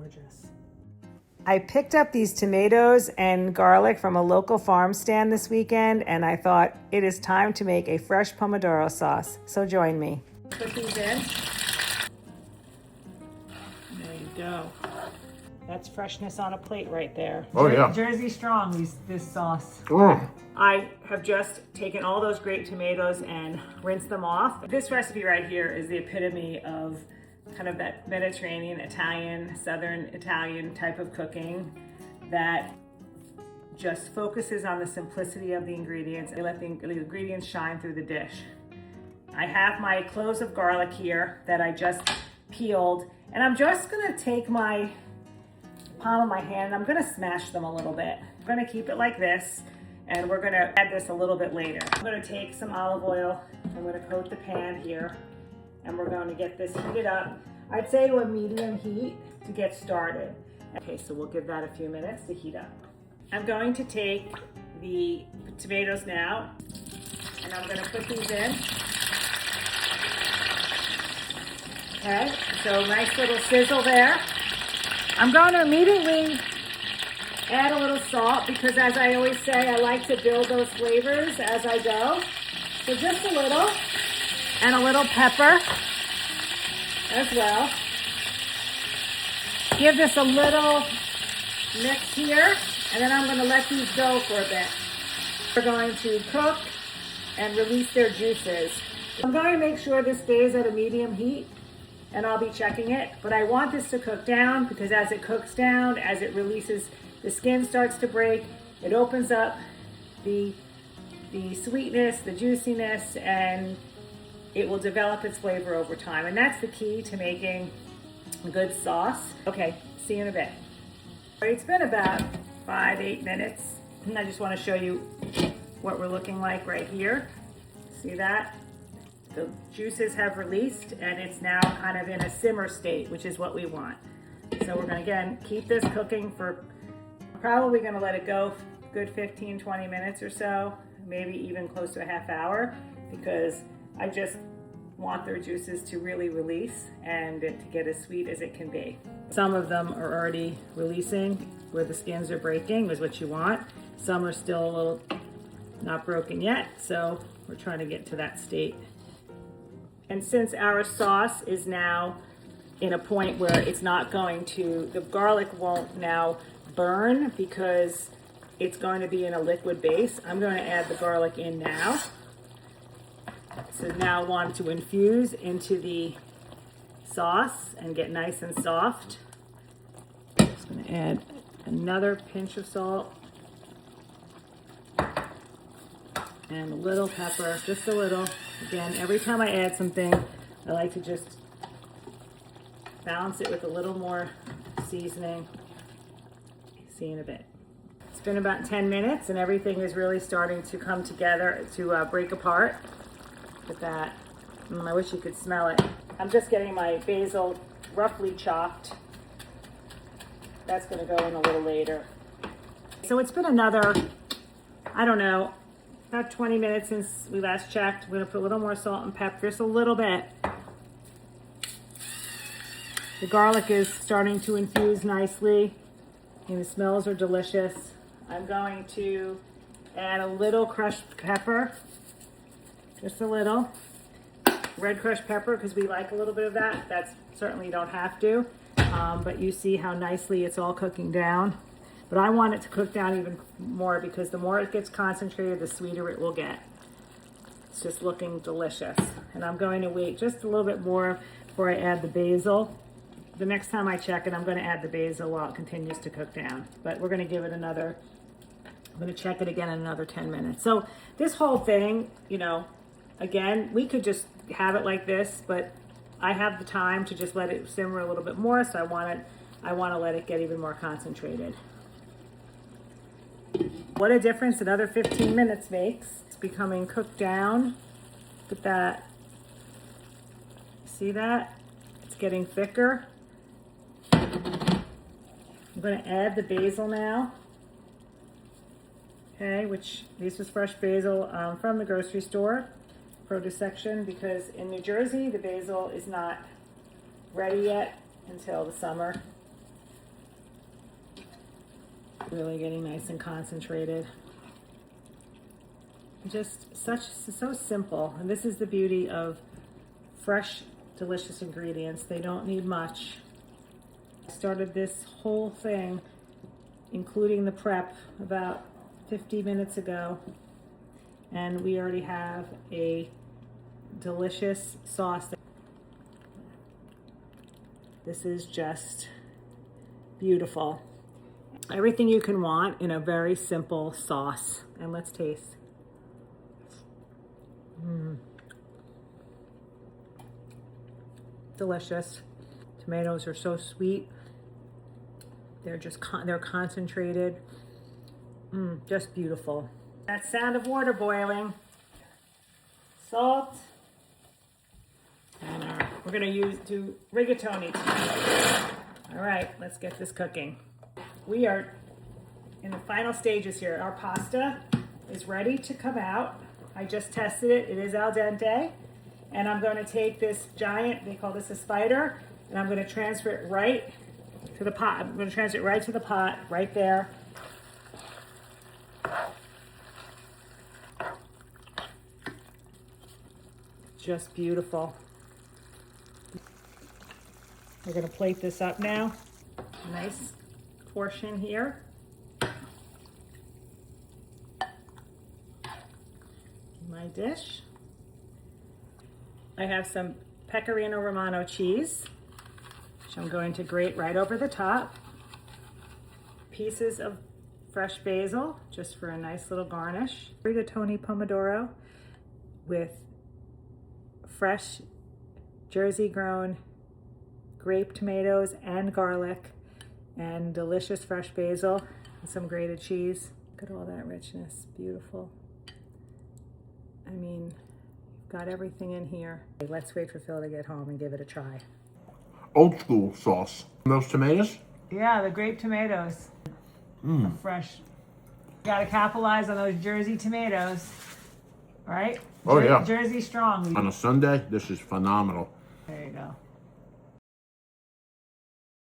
gorgeous. I picked up these tomatoes and garlic from a local farm stand this weekend, and I thought it is time to make a fresh pomodoro sauce. So join me. Put these in. There you go. That's freshness on a plate right there. Oh, yeah. Jersey strong, this sauce. Oh. I have just taken all those grape tomatoes and rinsed them off. This recipe right here is the epitome of kind of that Mediterranean, Italian, Southern Italian type of cooking that just focuses on the simplicity of the ingredients and let the ingredients shine through the dish. I have my cloves of garlic here that I just peeled, and I'm just gonna take my palm of my hand and I'm gonna smash them a little bit. I'm gonna keep it like this, and we're gonna add this a little bit later. I'm gonna take some olive oil, I'm gonna coat the pan here, and we're going to get this heated up. I'd say to a medium heat to get started. Okay, so we'll give that a few minutes to heat up. I'm going to take the tomatoes now, and I'm gonna put these in. Okay, so nice little sizzle there. I'm going to immediately add a little salt because, as I always say, I like to build those flavors as I go. So just a little. And a little pepper as well. Give this a little mix here, and then I'm going to let these go for a bit. We're going to cook and release their juices. I'm going to make sure this stays at a medium heat, and I'll be checking it, but I want this to cook down because as it cooks down, as it releases, the skin starts to break, it opens up the sweetness, the juiciness, and it will develop its flavor over time. And that's the key to making a good sauce. Okay, see you in a bit. It's been about 5-8 minutes, and I just want to show you what we're looking like right here. See that? The juices have released, and it's now kind of in a simmer state, which is what we want. So we're gonna, again, keep this cooking for, probably gonna let it go a good 15-20 minutes or so, maybe even close to a half hour, because I just want their juices to really release and to get as sweet as it can be. Some of them are already releasing where the skins are breaking, is what you want. Some are still a little not broken yet, so we're trying to get to that state. And since our sauce is now in a point where it's not going to, the garlic won't now burn because it's going to be in a liquid base, I'm going to add the garlic in now. So now I want to infuse into the sauce and get nice and soft. I'm just going to add another pinch of salt and a little pepper, just a little. Again, every time I add something, I like to just balance it with a little more seasoning. See you in a bit. It's been about 10 minutes and everything is really starting to come together, to break apart. Look at that. I wish you could smell it. I'm just getting my basil roughly chopped. That's going to go in a little later. So it's been another, I don't know, about 20 minutes since we last checked. We're going to put a little more salt and pepper, just a little bit. The garlic is starting to infuse nicely, and the smells are delicious. I'm going to add a little crushed pepper, just a little. Red crushed pepper, because we like a little bit of that. That's certainly, you don't have to, but you see how nicely it's all cooking down. But I want it to cook down even more because the more it gets concentrated, the sweeter it will get. It's just looking delicious. And I'm going to wait just a little bit more before I add the basil. The next time I check it, I'm going to add the basil while it continues to cook down. But we're going to give it another, I'm going to check it again in another 10 minutes. So this whole thing, you know, again, we could just have it like this, but I have the time to just let it simmer a little bit more, so I want to let it get even more concentrated. What a difference another 15 minutes makes. It's becoming cooked down. Look at that. See that? It's getting thicker. I'm going to add the basil now. Okay, which this was fresh basil from the grocery store, produce section, because in New Jersey the basil is not ready yet until the summer. Really getting nice and concentrated. Just so simple. And this is the beauty of fresh, delicious ingredients. They don't need much. I started this whole thing, including the prep, about 50 minutes ago. And we already have a delicious sauce. This is just beautiful. Everything you can want in a very simple sauce. And let's taste. Delicious. Tomatoes are so sweet. They're just they're concentrated. Just beautiful. That sound of water boiling. Salt. And we're gonna do rigatoni tonight. All right, let's get this cooking. We are in the final stages here. Our pasta is ready to come out. I just tested it. It is al dente. And I'm going to take this giant, they call this a spider, and I'm going to transfer it right to the pot. I'm going to transfer it right to the pot, right there. Just beautiful. We're going to plate this up now. Nice portion here. My dish. I have some Pecorino Romano cheese, which I'm going to grate right over the top. Pieces of fresh basil, just for a nice little garnish. Rigatoni pomodoro with fresh Jersey-grown grape tomatoes and garlic, and delicious fresh basil and some grated cheese. Look at all that richness, beautiful. I mean, you've got everything in here. Let's wait for Phil to get home and give it a try. Old school sauce. Those tomatoes? Yeah, the grape tomatoes. Fresh. You gotta capitalize on those Jersey tomatoes, right? Oh, yeah. Jersey strong. On a Sunday, this is phenomenal.